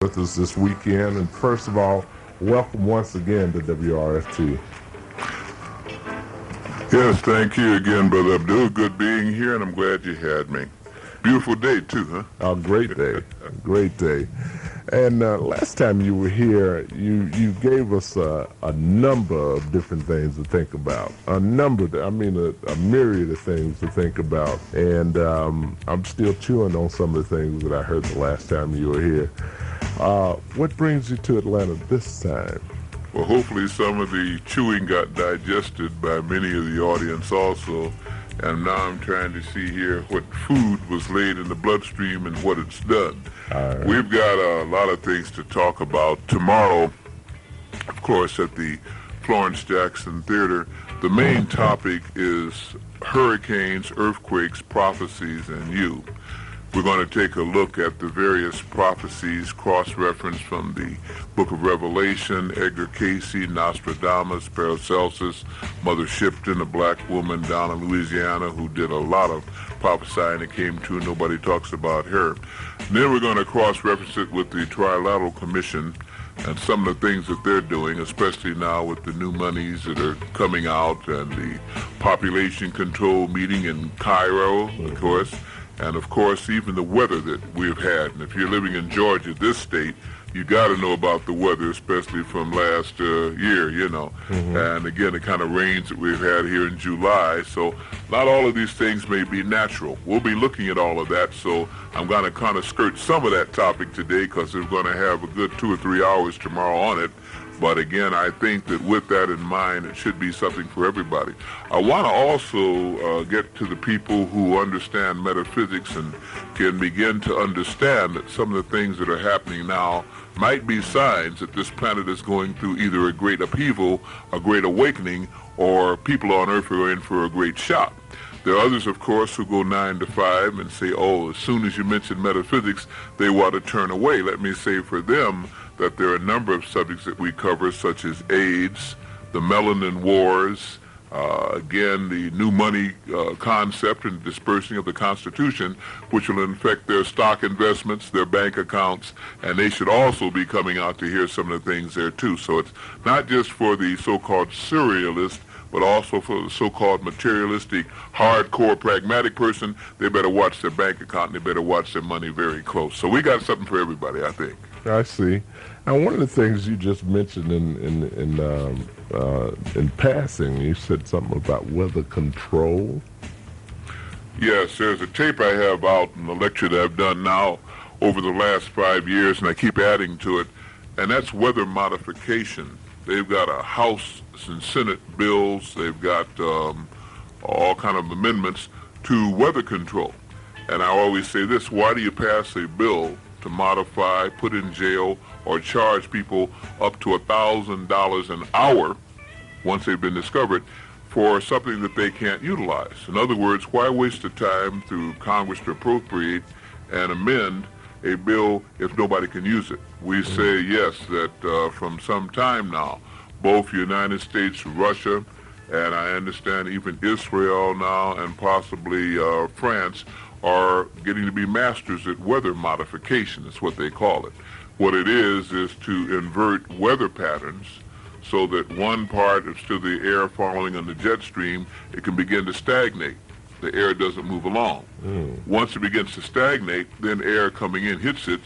with us this weekend. And first of all, welcome once again to WRFT. Yes, thank you again, Brother Abdul. Good being here, and I'm glad you had me. Beautiful day, too, huh? A great day, great day. And last time you were here, you gave us a number of different things to think about. A myriad of things to think about. And I'm still chewing on some of the things that I heard the last time you were here. What brings you to Atlanta this time? Well, hopefully some of the chewing got digested by many of the audience also. And now I'm trying to see here what food was laid in the bloodstream and what it's done. Right. We've got a lot of things to talk about. Tomorrow, of course, at the Florence Jackson Theater, the main topic is hurricanes, earthquakes, prophecies, and you. We're going to take a look at the various prophecies cross-referenced from the Book of Revelation, Edgar Cayce, Nostradamus, Paracelsus, Mother Shipton, a black woman down in Louisiana who did a lot of prophesying that came true. Nobody talks about her. And then we're going to cross-reference it with the Trilateral Commission and some of the things that they're doing, especially now with the new monies that are coming out and the population control meeting in Cairo, of course. And, of course, even the weather that we've had. And if you're living in Georgia, this state, you got to know about the weather, especially from last year, you know. Mm-hmm. And, again, the kind of rains that we've had here in July. So not all of these things may be natural. We'll be looking at all of that. So I'm going to kind of skirt some of that topic today because we're going to have a good 2 or 3 hours tomorrow on it. But again, I think that with that in mind, it should be something for everybody. I want to also get to the people who understand metaphysics and can begin to understand that some of the things that are happening now might be signs that this planet is going through either a great upheaval, a great awakening, or people on Earth are in for a great shock. There are others, of course, who go 9 to 5 and say, oh, as soon as you mention metaphysics, they want to turn away. Let me say for them that there are a number of subjects that we cover, such as AIDS, the Melanin Wars, again, the new money concept and dispersing of the Constitution, which will infect their stock investments, their bank accounts, and they should also be coming out to hear some of the things there, too. So it's not just for the so-called surrealist, but also for the so-called materialistic, hardcore, pragmatic person. They better watch their bank account and they better watch their money very close. So we got something for everybody, I think. I see. Now, one of the things you just mentioned in passing, you said something about weather control. Yes, there's a tape I have out in the lecture that I've done now over the last 5 years, and I keep adding to it, and that's weather modification. They've got a House and Senate bills. They've got all kind of amendments to weather control. And I always say this, why do you pass a bill to modify, put in jail, or charge people up to $1,000 an hour once they've been discovered for something that they can't utilize? In other words, why waste the time through Congress to appropriate and amend a bill if nobody can use it? We say, yes, that from some time now, both United States, Russia, and I understand even Israel now, and possibly France, are getting to be masters at weather modification. That's what they call it. What it is to invert weather patterns so that one part of still the air following on the jet stream, it can begin to stagnate. The air doesn't move along. Once it begins to stagnate, then air coming in hits it,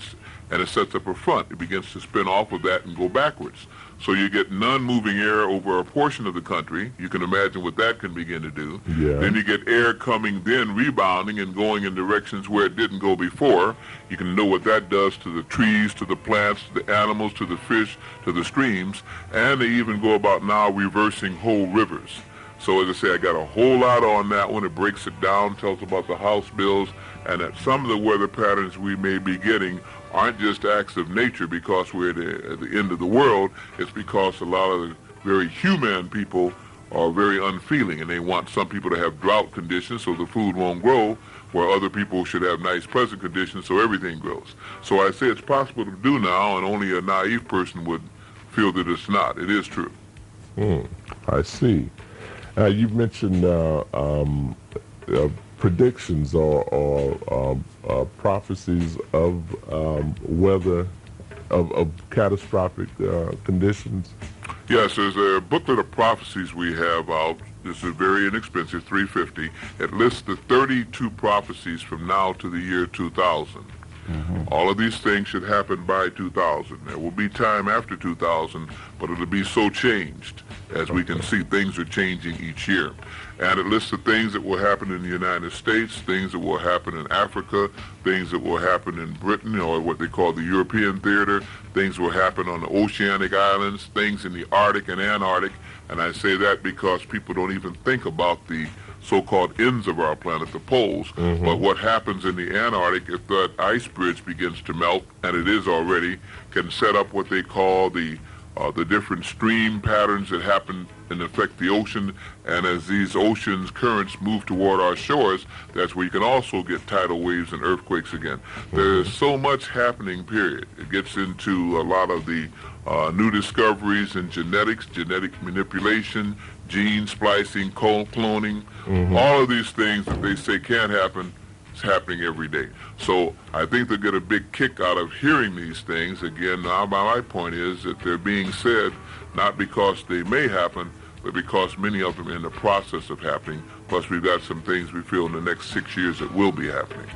and it sets up a front. It begins to spin off of that and go backwards. So you get non-moving air over a portion of the country. You can imagine what that can begin to do. Yeah. Then you get air coming, then rebounding and going in directions where it didn't go before. You can know what that does to the trees, to the plants, to the animals, to the fish, to the streams. And they even go about now reversing whole rivers. So as I say, I got a whole lot on that one. It breaks it down, tells about the House bills, and that some of the weather patterns we may be getting aren't just acts of nature because we're at the end of the world. It's because a lot of the very human people are very unfeeling, and they want some people to have drought conditions so the food won't grow, where other people should have nice, pleasant conditions so everything grows. So I say it's possible to do now, and only a naive person would feel that it's not. It is true. I see. You mentioned predictions or prophecies of weather of catastrophic conditions? Yes, there's a booklet of prophecies we have out. This is very inexpensive, $3.50. It lists the 32 prophecies from now to the year 2000. All of these things should happen by 2000. There will be time after 2000, but it'll be so changed. As we can see, things are changing each year. And it lists the things that will happen in the United States, things that will happen in Africa, things that will happen in Britain, or what they call the European theater, things will happen on the oceanic islands, things in the Arctic and Antarctic. And I say that because people don't even think about the so-called ends of our planet, the poles. But what happens in the Antarctic, if that ice bridge begins to melt, and it is already, can set up what they call the different stream patterns that happen and affect the ocean. And as these oceans currents move toward our shores, that's where you can also get tidal waves and earthquakes again. There's so much happening, period. It gets into a lot of the new discoveries in genetics, genetic manipulation, gene splicing, cloning, all of these things that they say can't happen, it's happening every day. So I think they'll get a big kick out of hearing these things. Again, my point is that they're being said not because they may happen, but because many of them are in the process of happening. Plus, we've got some things we feel in the next 6 years that will be happening.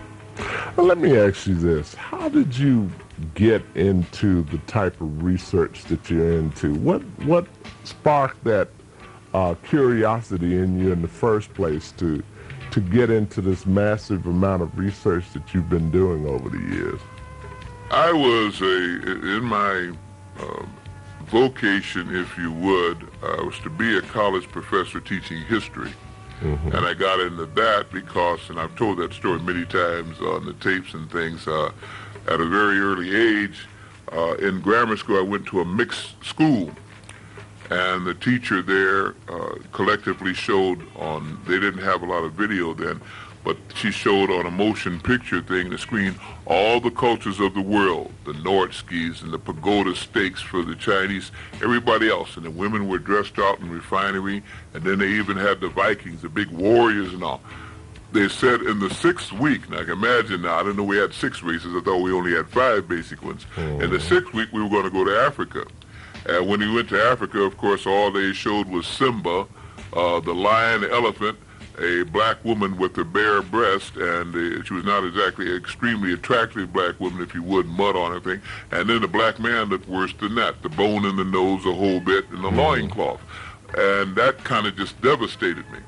Well, let me ask you this. How did you get into the type of research that you're into? What sparked that curiosity in you in the first place to get into this massive amount of research that you've been doing over the years? I was in my vocation, if you would, was to be a college professor teaching history. And I got into that because, and I've told that story many times on the tapes and things, at a very early age, in grammar school, I went to a mixed school. And the teacher there collectively showed on, they didn't have a lot of video then, but she showed on a motion picture thing, the screen, all the cultures of the world, the Nordskis and the pagoda steaks for the Chinese, everybody else. And the women were dressed out in refinery, and then they even had the Vikings, the big warriors and all. They said in the 6th week, now I can imagine now, I didn't know we had 6 races, I thought we only had 5 basic ones. In the 6th week, we were going to go to Africa. And when we went to Africa, of course, all they showed was Simba, the lion, the elephant, a black woman with a bare breast, and she was not exactly an extremely attractive black woman, if you would, mud on her thing. And then the black man looked worse than that, the bone in the nose, a whole bit, and the loincloth. And that kind of just devastated me.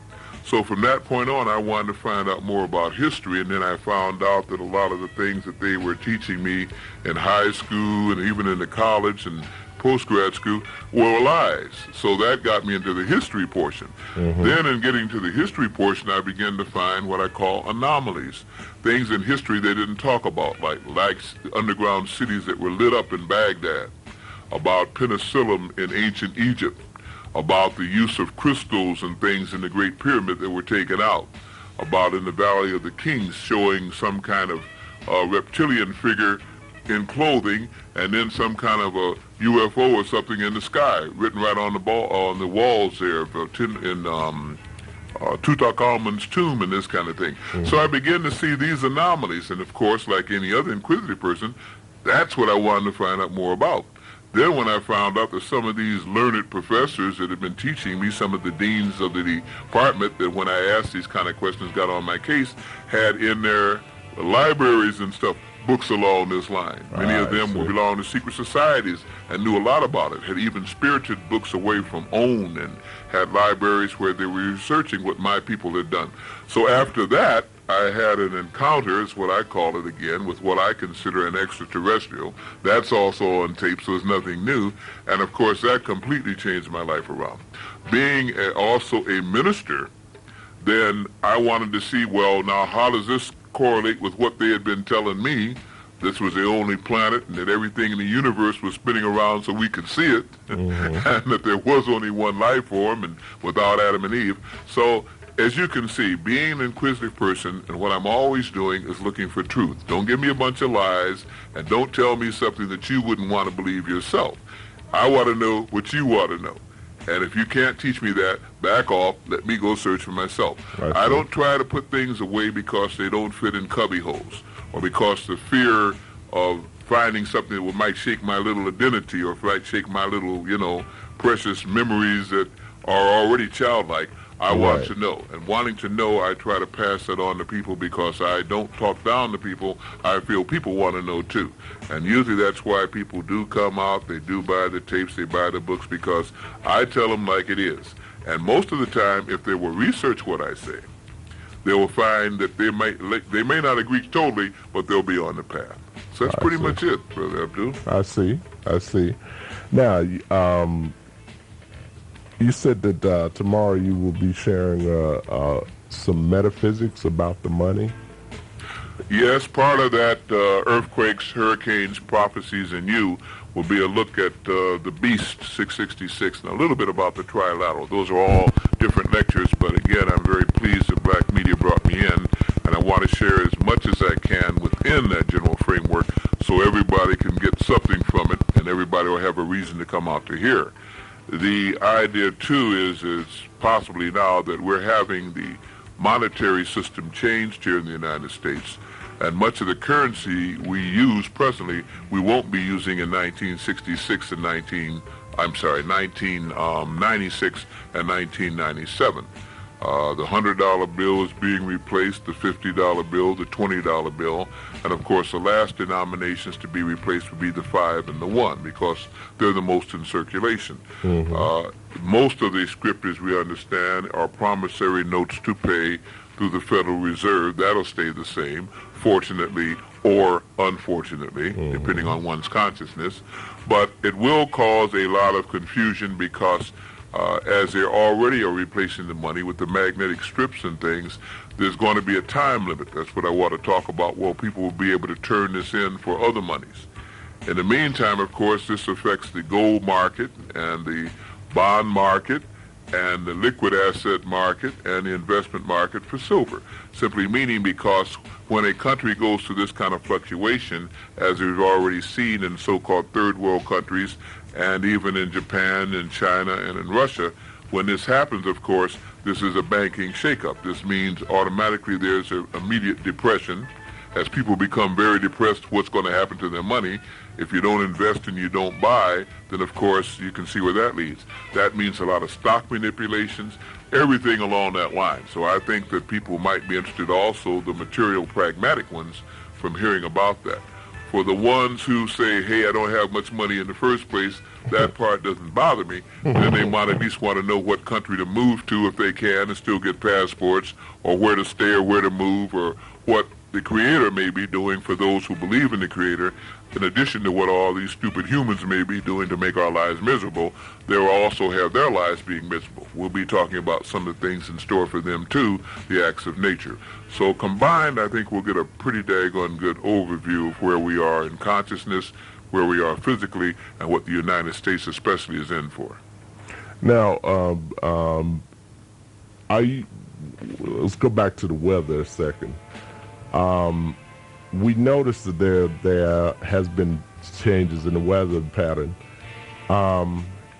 So from that point on, I wanted to find out more about history, and then I found out that a lot of the things that they were teaching me in high school and even in the college and post-grad school were lies. So that got me into the history portion. Then in getting to the history portion, I began to find what I call anomalies. Things in history they didn't talk about, like underground cities that were lit up in Baghdad, about penicillin in ancient Egypt, about the use of crystals and things in the Great Pyramid that were taken out, about in the Valley of the Kings showing some kind of reptilian figure in clothing, and then some kind of a UFO or something in the sky, written right on the walls there in Tutankhamun's tomb and this kind of thing. So I began to see these anomalies, and of course, like any other inquisitive person, that's what I wanted to find out more about. Then when I found out that some of these learned professors that had been teaching me, some of the deans of the department, that when I asked these kind of questions got on my case, had in their libraries and stuff books along this line. Many of them belonged to secret societies and knew a lot about it, had even spirited books away from own and had libraries where they were researching what my people had done. So after that, I had an encounter, is what I call it again, with what I consider an extraterrestrial. That's also on tape, so it's nothing new. And of course, that completely changed my life around. Being also a minister, then I wanted to see, well, now how does this correlate with what they had been telling me? This was the only planet and that everything in the universe was spinning around so we could see it, and that there was only one life form and without Adam and Eve. So as you can see, being an inquisitive person, and what I'm always doing is looking for truth. Don't give me a bunch of lies, and don't tell me something that you wouldn't want to believe yourself. I want to know what you want to know. And if you can't teach me that, back off, let me go search for myself. I don't try to put things away because they don't fit in cubby holes, or because the fear of finding something that might shake my little identity or might shake my little, precious memories that are already childlike. I want to know. And wanting to know, I try to pass that on to people because I don't talk down to people. I feel people want to know too. And usually that's why people do come out. They do buy the tapes. They buy the books because I tell them like it is. And most of the time, if they will research what I say, they will find that they may not agree totally, but they'll be on the path. So that's pretty much it, Brother Abdul. I see. Now, you said that tomorrow you will be sharing some metaphysics about the money. Yes, part of that earthquakes, hurricanes, prophecies, and you will be a look at the Beast 666 and a little bit about the trilateral. Those are all different lectures, but again, I'm very pleased that Black Media brought me in, and I want to share as much as I can within that general framework so everybody can get something from it and everybody will have a reason to come out to hear. The idea, too, is possibly now that we're having the monetary system changed here in the United States, and much of the currency we use presently, we won't be using in 1966 and 1996 and 1997. The $100 bill is being replaced, the $50 bill, the $20 bill, and of course the last denominations to be replaced would be the 5 and the 1 because they're the most in circulation. Most of the scriptures we understand are promissory notes to pay through the Federal Reserve. That'll stay the same, fortunately or unfortunately, depending on one's consciousness. But it will cause a lot of confusion because as they already are replacing the money with the magnetic strips and things, there's going to be a time limit. That's what I want to talk about. Well, people will be able to turn this in for other monies. In the meantime, of course, this affects the gold market and the bond market and the liquid asset market and the investment market for silver. Simply meaning because when a country goes through this kind of fluctuation, as we've already seen in so-called third world countries and even in Japan and China and in Russia, when this happens, of course, this is a banking shakeup. This means automatically there's an immediate depression. As people become very depressed, what's going to happen to their money? If you don't invest and you don't buy, then of course you can see where that leads. That means a lot of stock manipulations, everything along that line. So I think that people might be interested also, the material pragmatic ones, from hearing about that. For the ones who say, hey, I don't have much money in the first place, that part doesn't bother me, then they might at least want to know what country to move to if they can and still get passports, or where to stay or where to move, or what the Creator may be doing for those who believe in the Creator, in addition to what all these stupid humans may be doing to make our lives miserable. They will also have their lives being miserable. We'll be talking about some of the things in store for them too, the acts of nature. So combined, I think we'll get a pretty daggone good overview of where we are in consciousness, where we are physically, and what the United States especially is in for. Now, let's go back to the weather a second. We noticed that there has been changes in the weather pattern.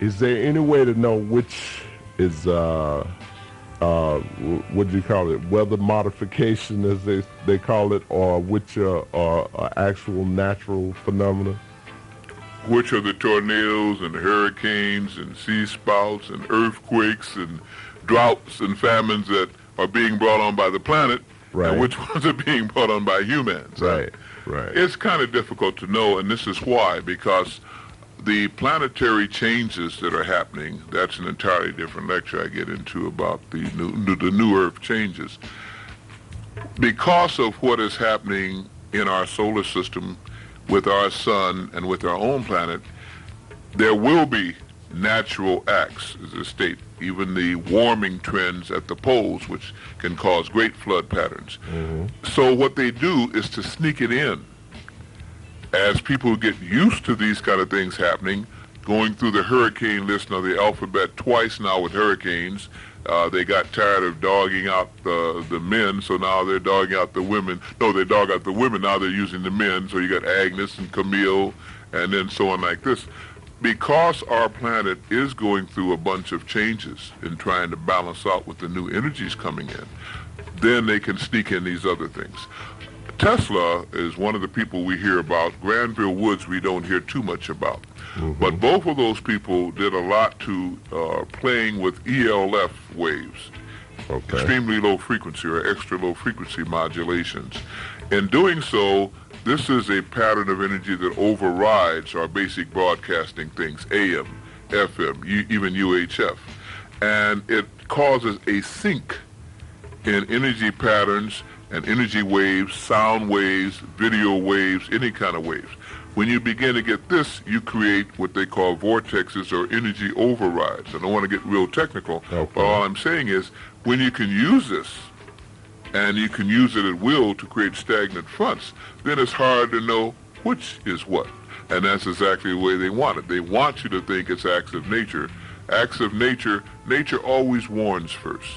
Is there any way to know which is what do you call it, weather modification as they call it, or which are actual natural phenomena? Which are the tornadoes and hurricanes and sea spouts and earthquakes and droughts and famines that are being brought on by the planet, right, and which ones are being brought on by humans. Right. It's kind of difficult to know, and this is why, because the planetary changes that are happening, that's an entirely different lecture I get into about the new Earth changes. Because of what is happening in our solar system with our sun and with our own planet, there will be natural acts, as a state, even the warming trends at the poles, which can cause great flood patterns. So what they do is to sneak it in. As people get used to these kind of things happening, going through the hurricane list of the alphabet twice now with hurricanes, they got tired of dogging out the men, so now they're dogging out the women. No, they dog out the women, now they're using the men, so you got Agnes and Camille, and then so on like this. Because our planet is going through a bunch of changes in trying to balance out with the new energies coming in, then they can sneak in these other things. Tesla is one of the people we hear about. Granville Woods we don't hear too much about. But both of those people did a lot to playing with ELF waves, extremely low frequency or extra low frequency modulations. In doing so, this is a pattern of energy that overrides our basic broadcasting things, AM, FM, even UHF. And it causes a sink in energy patterns and energy waves, sound waves, video waves, any kind of waves. When you begin to get this, you create what they call vortexes or energy overrides. I don't want to get real technical, but all I'm saying is when you can use this, and you can use it at will to create stagnant fronts, then it's hard to know which is what. And that's exactly the way they want it. They want you to think it's acts of nature. Acts of nature, nature always warns first.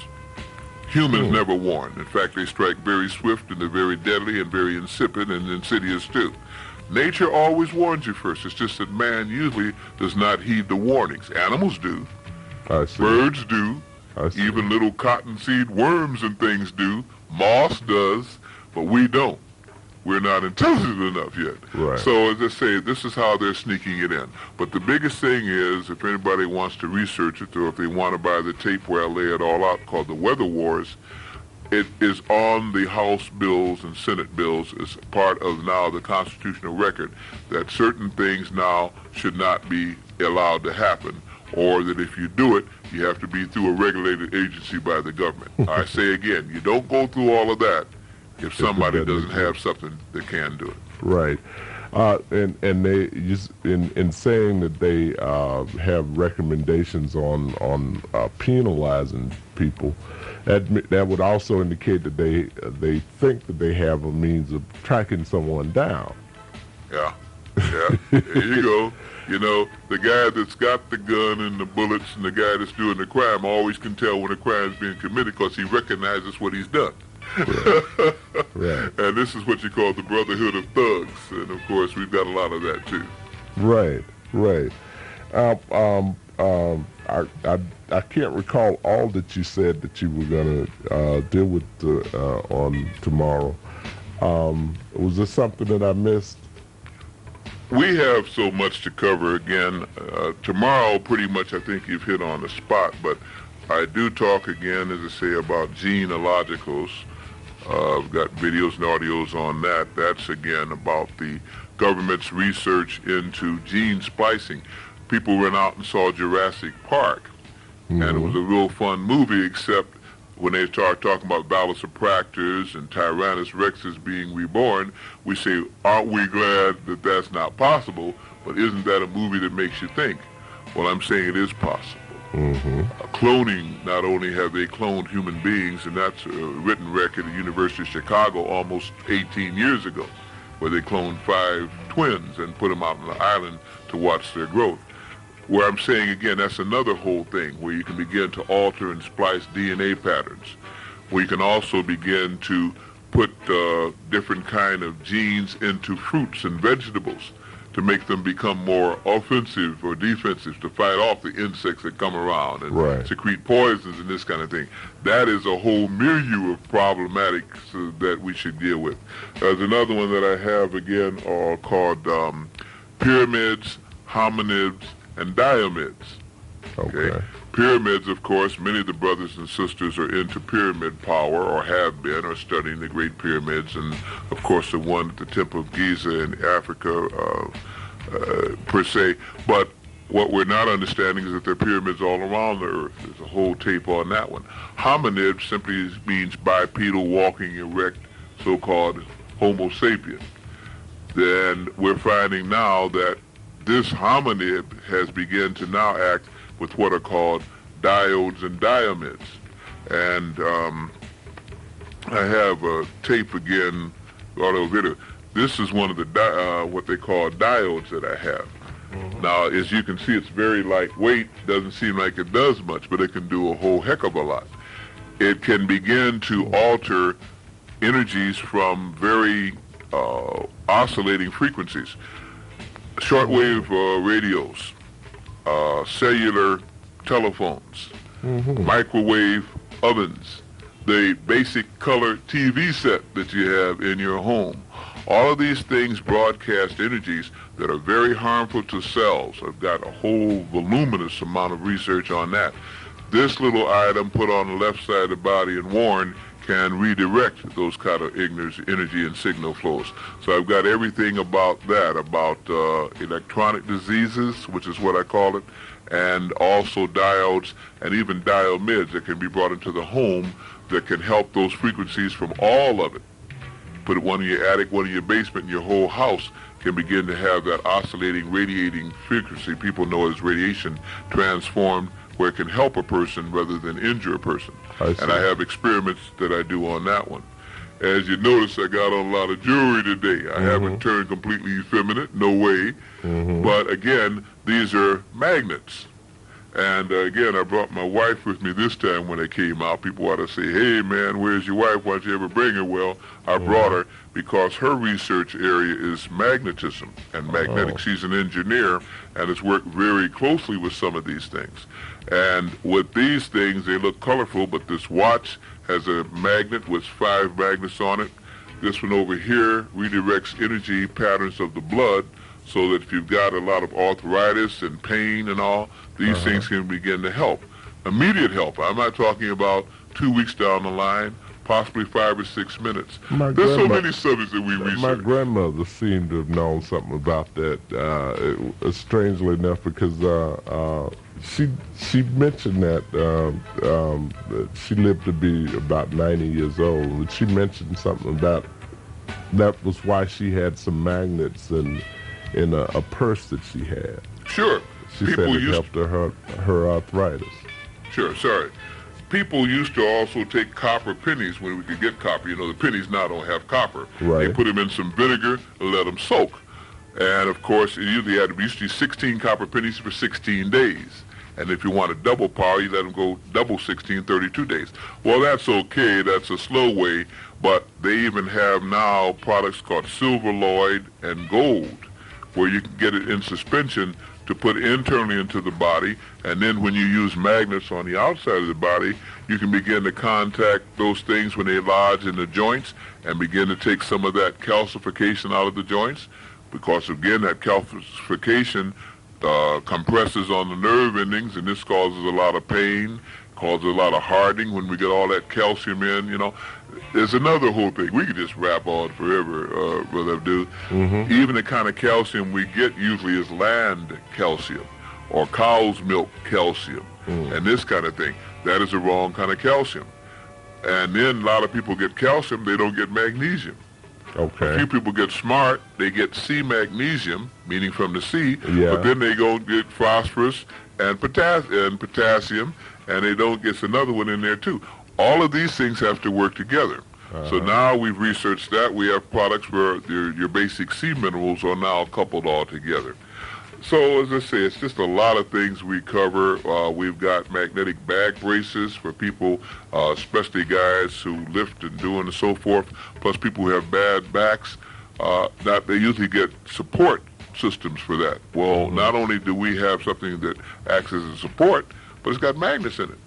Humans never warn. In fact, they strike very swift and they're very deadly and very insipid and insidious too. Nature always warns you first. It's just that man usually does not heed the warnings. Animals do. Birds do. Even little cottonseed worms and things do. Moss does, but we don't. We're not intelligent enough yet. Right. So as I say, this is how they're sneaking it in. But the biggest thing is, if anybody wants to research it, or if they want to buy the tape where I lay it all out called The Weather Wars, it is on the House bills and Senate bills as part of now the constitutional record that certain things now should not be allowed to happen, or that if you do it, you have to be through a regulated agency by the government. I say again, you don't go through all of that if somebody doesn't have something that can do it. Right. And they just in saying that they have recommendations on penalizing people, that would also indicate that they think that they have a means of tracking someone down. Yeah. There you go. You know, the guy that's got the gun and the bullets and the guy that's doing the crime always can tell when a crime is being committed because he recognizes what he's done. Right. And this is what you call the brotherhood of thugs. And, of course, we've got a lot of that, too. Right. I can't recall all that you said that you were going to deal with on tomorrow. Was there something that I missed? We have so much to cover again. Tomorrow, pretty much, I think you've hit on the spot, but I do talk again, as I say, about genealogicals. I've got videos and audios on that. That's, again, about the government's research into gene splicing. People went out and saw Jurassic Park, and it was a real fun movie, except when they start talking about Velociraptors and Tyrannus Rexes being reborn, we say, aren't we glad that that's not possible, but isn't that a movie that makes you think? Well, I'm saying it is possible. Cloning, not only have they cloned human beings, and that's a written record at the University of Chicago almost 18 years ago, where they cloned 5 twins and put them out on an island to watch their growth. Where I'm saying, again, that's another whole thing, where you can begin to alter and splice DNA patterns, where you can also begin to put different kind of genes into fruits and vegetables to make them become more offensive or defensive, to fight off the insects that come around and secrete poisons and this kind of thing. That is a whole milieu of problematics that we should deal with. There's another one that I have, again, called pyramids, hominids, and diamids. Okay. Pyramids, of course, many of the brothers and sisters are into pyramid power, or have been, or studying the Great Pyramids, and of course the one at the Temple of Giza in Africa, per se. But what we're not understanding is that there are pyramids all around the earth. There's a whole tape on that one. Hominid simply means bipedal, walking erect, so-called Homo sapien. Then we're finding now that this hominid has begun to now act with what are called diodes and diamids. And I have a tape again, audio video. This is one of the what they call diodes that I have. Now, as you can see, it's very lightweight. Doesn't seem like it does much, but it can do a whole heck of a lot. It can begin to alter energies from very oscillating frequencies. Shortwave radios, cellular telephones, microwave ovens, the basic color TV set that you have in your home. All of these things broadcast energies that are very harmful to cells. I've got a whole voluminous amount of research on that. This little item put on the left side of the body and worn can redirect those kind of energy and signal flows. So I've got everything about that, about electronic diseases, which is what I call it, and also diodes and even diode mids that can be brought into the home that can help those frequencies from all of it. Put one in your attic, one in your basement, and your whole house can begin to have that oscillating, radiating frequency people know as radiation transformed, where it can help a person rather than injure a person. And I have experiments that I do on that one. As you notice, I got on a lot of jewelry today. I haven't turned completely effeminate, no way. But again, these are magnets. And again, I brought my wife with me this time when I came out. People ought to say, hey man, where's your wife? Why don't you ever bring her? Well, I brought her because her research area is magnetism and magnetics. She's an engineer and has worked very closely with some of these things. And with these things, they look colorful, but this watch has a magnet with 5 magnets on it. This one over here redirects energy patterns of the blood, so that if you've got a lot of arthritis and pain and all, these things can begin to help. Immediate help. I'm not talking about 2 weeks down the line, possibly 5 or 6 minutes. There's so many subjects that we research. My grandmother seemed to have known something about that, strangely enough, because she mentioned that she lived to be about 90 years old, and she mentioned something about that was why she had some magnets in a purse that she had. Sure. She said it helped her arthritis. Sure, sorry. People used to also take copper pennies when we could get copper. You know, the pennies now don't have copper. Right. They put them in some vinegar and let them soak. And of course, we used to use 16 copper pennies for 16 days. And if you want a double power, you let them go double 16, 32 days. Well, that's okay. That's a slow way. But they even have now products called silverloid and gold, where you can get it in suspension to put internally into the body, and then when you use magnets on the outside of the body, you can begin to contact those things when they lodge in the joints and begin to take some of that calcification out of the joints, because again, that calcification compresses on the nerve endings, and this causes a lot of pain, causes a lot of hardening when we get all that calcium in, you know. There's another whole thing. We could just rap on forever, Brother Abdul. Even the kind of calcium we get usually is land calcium or cow's milk calcium and this kind of thing. That is the wrong kind of calcium. And then a lot of people get calcium, they don't get magnesium. Okay. A few people get smart, they get C magnesium, meaning from the sea, Yeah. but then they go get phosphorus and potassium, and they don't get another one in there too. All of these things have to work together. So now we've researched that. We have products where your basic C minerals are now coupled all together. So as I say, it's just a lot of things we cover. We've got magnetic back braces for people, especially guys who lift and do and so forth, plus people who have bad backs, that they usually get support systems for that. Well, not only do we have something that acts as a support, but it's got magnets in it.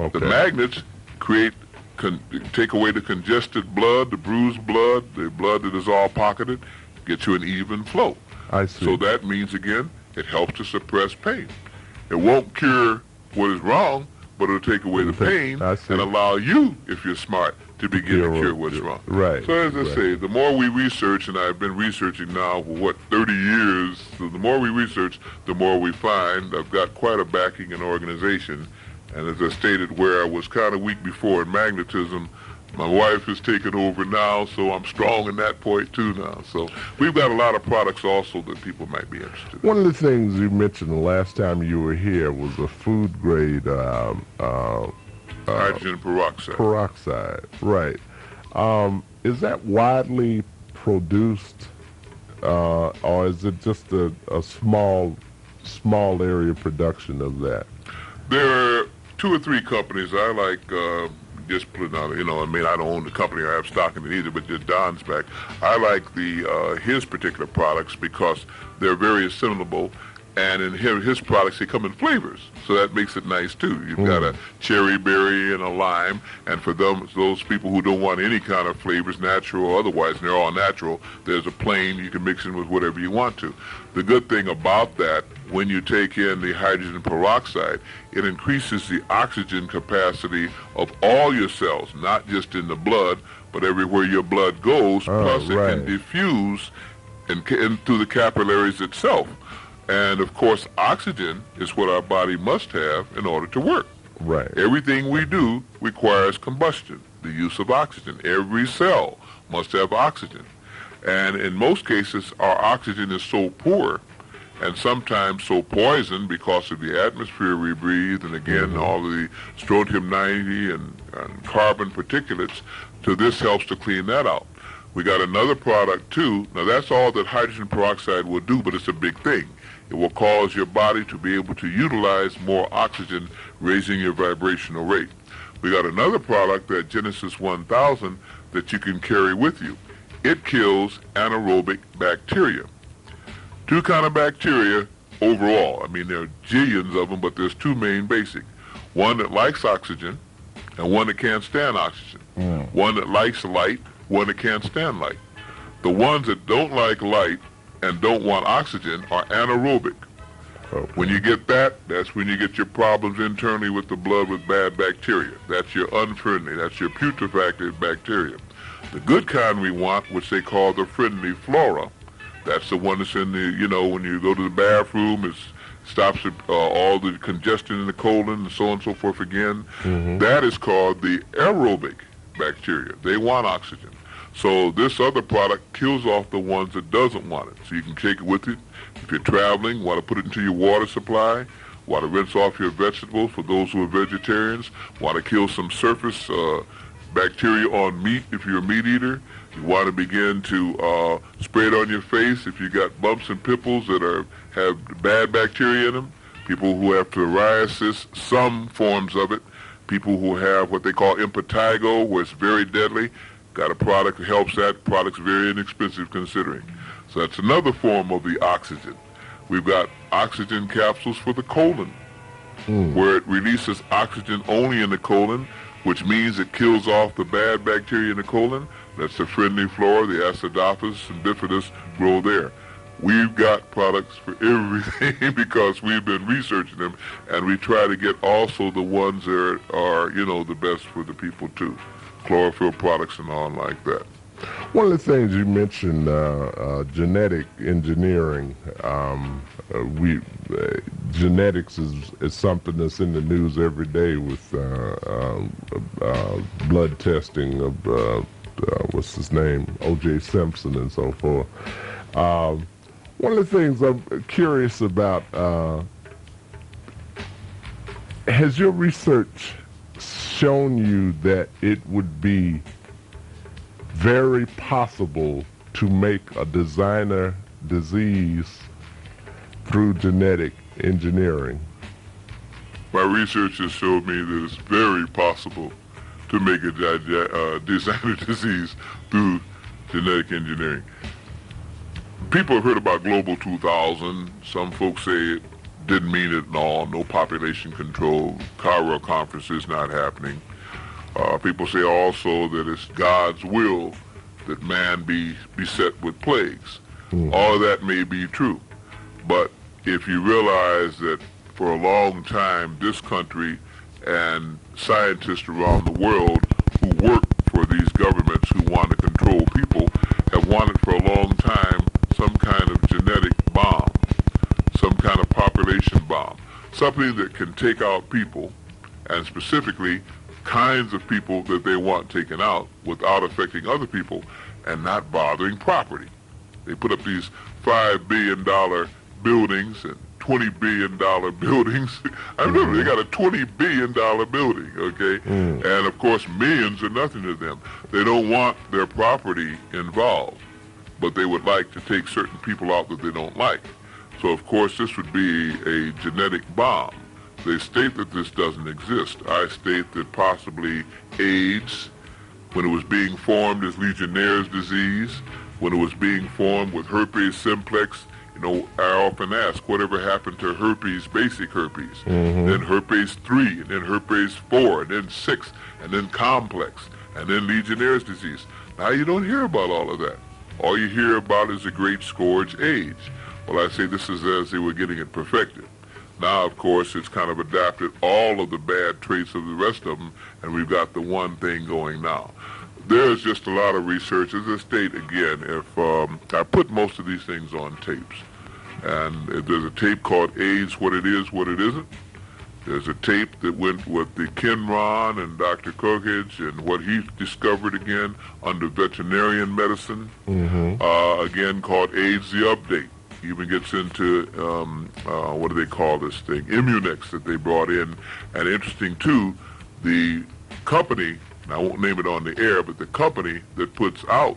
Okay. The magnets take away the congested blood, the bruised blood, the blood that is all pocketed, get you an even flow. I see. So that means, again, it helps to suppress pain. It won't cure what is wrong, but it'll take away the pain and allow you, if you're smart, to begin to cure what's wrong. Right. So as I say, the more we research, and I've been researching now for, 30 years, so the more we research, the more we find. I've got quite a backing and organization. And as I stated, where I was kind of weak before in magnetism, my wife has taken over now, so I'm strong in that point too now. So we've got a lot of products also that people might be interested in. One of the things you mentioned the last time you were here was a food grade Hydrogen peroxide. Peroxide, right. Is that widely produced, or is it just a small area production of that? There are 2 or 3 companies I like, just putting out, I don't own the company or have stock in it either, but just Don's back. I like his particular products because they're very assimilable, And in his products, they come in flavors, so that makes it nice too. You've got a cherry berry and a lime, and for those people who don't want any kind of flavors, natural or otherwise, and they're all natural, there's a plain you can mix in with whatever you want to. The good thing about that, when you take in the hydrogen peroxide, it increases the oxygen capacity of all your cells, not just in the blood, but everywhere your blood goes. Plus, it can diffuse in through the capillaries itself. And of course, oxygen is what our body must have in order to work. Right. Everything we do requires combustion, the use of oxygen. Every cell must have oxygen. And in most cases, our oxygen is so poor and sometimes so poisoned because of the atmosphere we breathe, and again, all of the strontium-90 and carbon particulates. So this helps to clean that out. We got another product too. Now that's all that hydrogen peroxide will do, but it's a big thing. It will cause your body to be able to utilize more oxygen, raising your vibrational rate. We got another product, that Genesis 1000, that you can carry with you. It kills anaerobic bacteria. Two kind of bacteria overall. I mean, there are jillions of them, but there's two main basic. One that likes oxygen, and one that can't stand oxygen. One that likes light, one that can't stand light. The ones that don't like light and don't want oxygen are anaerobic. When you get that, that's when you get your problems internally with the blood with bad bacteria. That's your unfriendly, that's your putrefacted bacteria. The good kind we want, which they call the friendly flora, that's the one that's in the, you know, when you go to the bathroom, it stops all the congestion in the colon and so on and so forth again. That is called the aerobic bacteria. They want oxygen. So this other product kills off the ones that doesn't want it. So you can take it with you. If you're traveling, want to put it into your water supply, want to rinse off your vegetables for those who are vegetarians, want to kill some surface bacteria on meat if you're a meat eater. You want to begin to spray it on your face if you got bumps and pimples that have bad bacteria in them. People who have psoriasis, some forms of it. People who have what they call impetigo, where it's very deadly. Got a product that helps that. Product's very inexpensive considering. So that's another form of the oxygen. We've got oxygen capsules for the colon, where it releases oxygen only in the colon, which means it kills off the bad bacteria in the colon. That's the friendly flora, the Acidophis and bifidus grow there. We've got products for everything because we've been researching them, and we try to get also the ones that are, you know, the best for the people too. Chlorophyll products and all like that. One of the things you mentioned, genetic engineering. Genetics is something that's in the news every day with blood testing of what's his name, O.J. Simpson and so forth. One of the things I'm curious about, has your research shown you that it would be very possible to make a designer disease through genetic engineering? My research has showed me that it's very possible to make a designer disease through genetic engineering. People have heard about Global 2000. Some folks say it didn't mean it at all. No population control. Cairo conference is not happening. People say also that it's God's will that man be beset with plagues. All of that may be true. But if you realize that for a long time, this country and scientists around the world who work for these governments who want to control people have wanted for a long time some kind of genetic bomb, some kind of population bomb, something that can take out people, and specifically kinds of people that they want taken out without affecting other people and not bothering property. They put up these $5 billion buildings and $20 billion buildings. I remember they got a $20 billion building, okay? And of course, millions are nothing to them. They don't want their property involved, but they would like to take certain people out that they don't like. So of course, this would be a genetic bomb. They state that this doesn't exist. I state that possibly AIDS, when it was being formed as Legionnaire's disease, when it was being formed with herpes simplex, You know, I often ask, whatever happened to herpes, basic herpes, then herpes 3, and then herpes 4, and then 6, and then complex, and then Legionnaire's disease. Now you don't hear about all of that. All you hear about is the great scourge AIDS. Well, I say this is as they were getting it perfected. Now, of course, it's kind of adapted all of the bad traits of the rest of them, and we've got the one thing going now. There's just a lot of research. As I state again, if I put most of these things on tapes, and there's a tape called AIDS, What It Is, What It Isn't. There's a tape that went with the Kenron and Dr. Kokage and what he discovered again under veterinarian medicine, again called AIDS, The Update. He even gets into, what do they call this thing, Immunex that they brought in. And interesting too, the company, and I won't name it on the air, but the company that puts out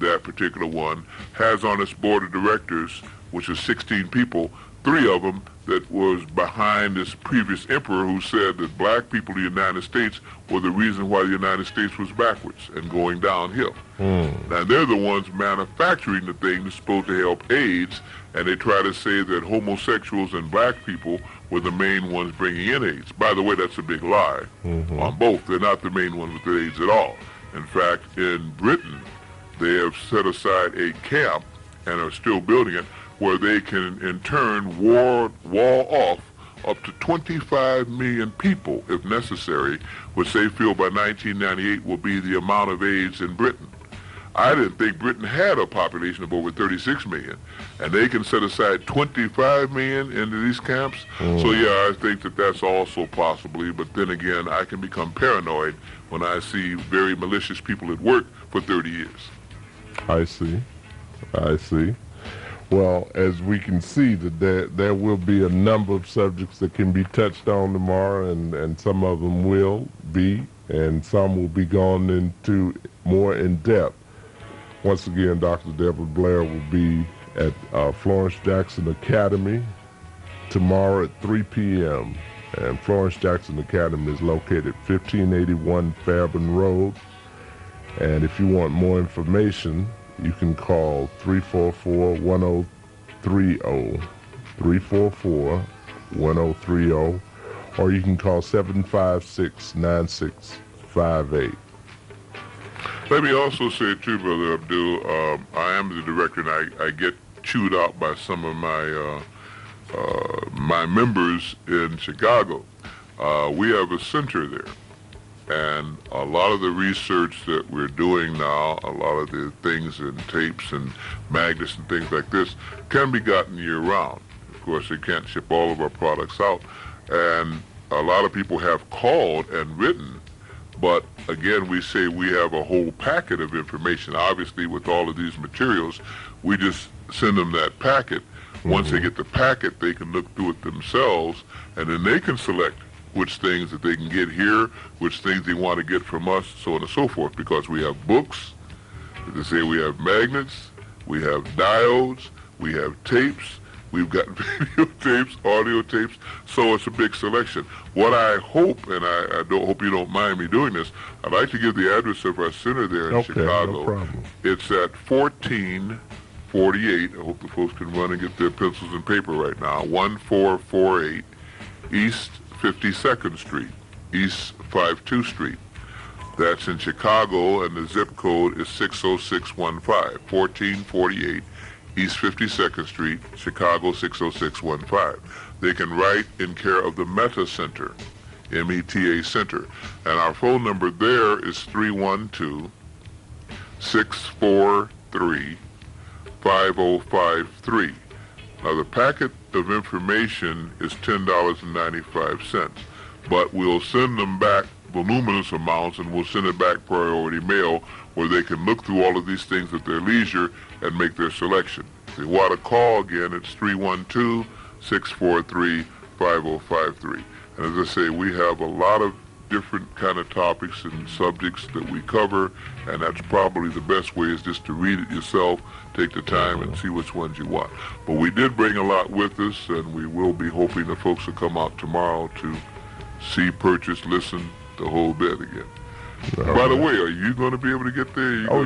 that particular one has on its board of directors, which is 16 people, 3 of them that was behind this previous emperor who said that black people in the United States were the reason why the United States was backwards and going downhill. Now they're the ones manufacturing the thing that's supposed to help AIDS, and they try to say that homosexuals and black people were the main ones bringing in AIDS. By the way, that's a big lie on both. They're not the main ones with the AIDS at all. In fact, in Britain, they have set aside a camp and are still building it where they can in turn wall off up to 25 million people if necessary, which they feel by 1998 will be the amount of AIDS in Britain. I didn't think Britain had a population of over 36 million, and they can set aside 25 million into these camps. So yeah, I think that that's also possibly, but then again, I can become paranoid when I see very malicious people at work for 30 years. I see. Well, as we can see, that there will be a number of subjects that can be touched on tomorrow, and some of them will be, and some will be gone into more in depth. Once again, Dr. Deborah Blair will be at Florence Jackson Academy tomorrow at 3 p.m. And Florence Jackson Academy is located 1581 Fairburn Road. And if you want more information, you can call 344-1030, 344-1030, or you can call 756-9658. Let me also say too, Brother Abdul, I am the director, and I get chewed out by some of my members in Chicago. We have a center there. And a lot of the research that we're doing now, a lot of the things in tapes and magnets and things like this can be gotten year-round. Of course, they can't ship all of our products out. And a lot of people have called and written, but again, we say we have a whole packet of information. Obviously, with all of these materials, we just send them that packet. Once they get the packet, they can look through it themselves, and then they can select which things that they can get here, which things they want to get from us, so on and so forth, because we have books, as I say, we have magnets, we have diodes, we have tapes, we've got videotapes, audio tapes, so it's a big selection. What I hope, and I don't hope you don't mind me doing this, I'd like to give the address of our center there in Chicago. No problem. It's at 1448, I hope the folks can run and get their pencils and paper right now, 1448 East 52nd Street, East 52 Street. That's in Chicago, and the zip code is 60615, 1448 East 52nd Street, Chicago 60615. They can write in care of the Meta Center, M-E-T-A Center. And our phone number there is 312-643-5053. Now, the packet of information is $10.95, but we'll send them back voluminous amounts, and we'll send it back priority mail where they can look through all of these things at their leisure and make their selection. If they want to call again, it's 312-643-5053. And as I say, we have a lot of different kind of topics and subjects that we cover, and that's probably the best way, is just to read it yourself, take the time and see which ones you want. But we did bring a lot with us, and we will be hoping the folks will come out tomorrow to see, purchase, listen, the whole bit again. By the way, are you going to be able to get there? I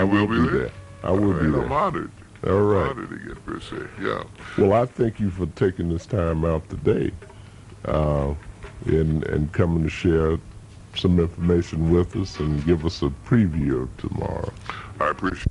will be there. I will be there. I'm honored. All right. Again, per se. Yeah. Well, I thank you for taking this time out today and coming to share some information with us and give us a preview of tomorrow. I appreciate